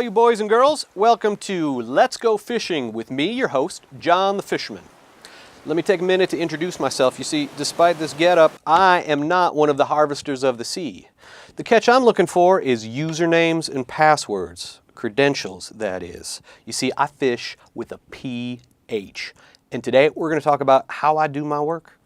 all you boys and girls. Welcome to Let's Go Fishing with me, your host, John the Fisherman. Let me take a minute to introduce myself. You see, despite this getup, I am not one of the harvesters of the sea. The catch I'm looking for is usernames and passwords, credentials, that is. You see, I fish with a PH. And today we're going to talk about how I do my work.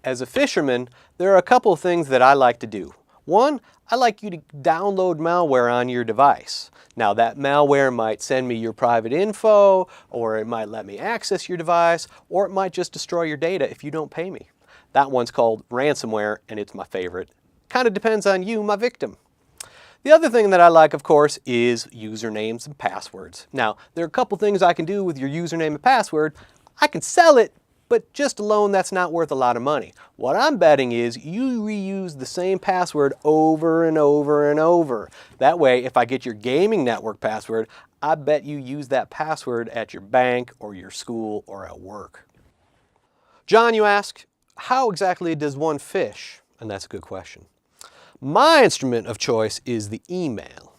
As a fisherman, there are a couple of things that I like to do. One, I like you to download malware on your device. Now that malware might send me your private info, or it might let me access your device, or it might just destroy your data if you don't pay me. That one's called ransomware, and it's my favorite. Kind of depends on you, my victim. The other thing that I like, of course, is usernames and passwords. Now, there are a couple things I can do with your username and password. I can sell it, but just alone, that's not worth a lot of money. What I'm betting is you reuse the same password over and over and over. That way, if I get your gaming network password, I bet you use that password at your bank or your school or at work. John, you ask, how exactly does one fish? And that's a good question. My instrument of choice is the email.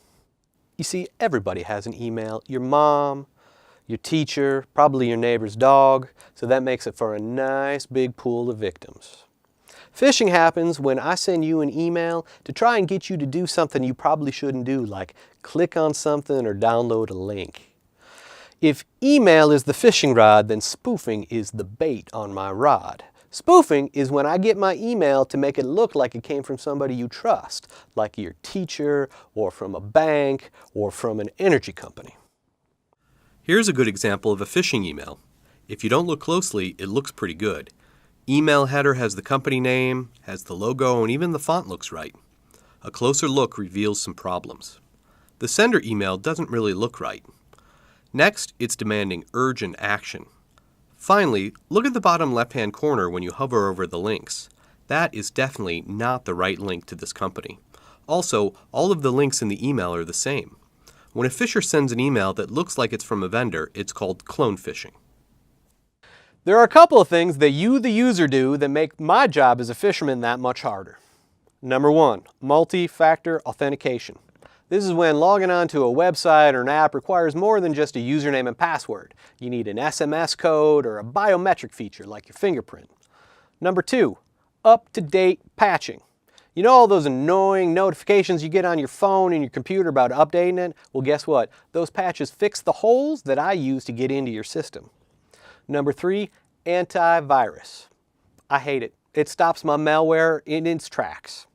You see, everybody has an email. Your mom, your teacher, probably your neighbor's dog, so that makes it for a nice big pool of victims. Phishing happens when I send you an email to try and get you to do something you probably shouldn't do, like click on something or download a link. If email is the fishing rod, then spoofing is the bait on my rod. Spoofing is when I get my email to make it look like it came from somebody you trust, like your teacher, or from a bank, or from an energy company. Here's a good example of a phishing email. If you don't look closely, it looks pretty good. Email header has the company name, has the logo, and even the font looks right. A closer look reveals some problems. The sender email doesn't really look right. Next, it's demanding urgent action. Finally, look at the bottom left-hand corner when you hover over the links. That is definitely not the right link to this company. Also, all of the links in the email are the same. When a fisher sends an email that looks like it's from a vendor, it's called clone phishing. There are a couple of things that you, the user, do that make my job as a fisherman that much harder. Number one, multi-factor authentication. This is when logging on to a website or an app requires more than just a username and password. You need an SMS code or a biometric feature like your fingerprint. Number two, up-to-date patching. You know all those annoying notifications you get on your phone and your computer about updating it? Well, guess what? Those patches fix the holes that I use to get into your system. Number three, antivirus. I hate it. It stops my malware in its tracks.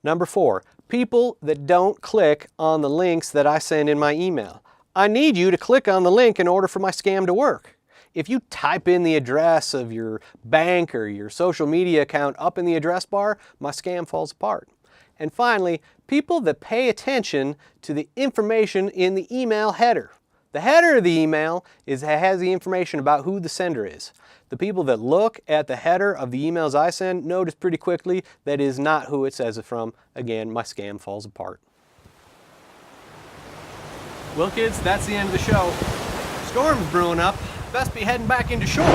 Number four, people that don't click on the links that I send in my email. I need you to click on the link in order for my scam to work. If you type in the address of your bank or your social media account up in the address bar, my scam falls apart. And finally, people that pay attention to the information in the email header. The header of the email has the information about who the sender is. The people that look at the header of the emails I send notice pretty quickly that is not who it says it from. Again, my scam falls apart. Well, kids, that's the end of the show. Storm's brewing up. Best be heading back into shore.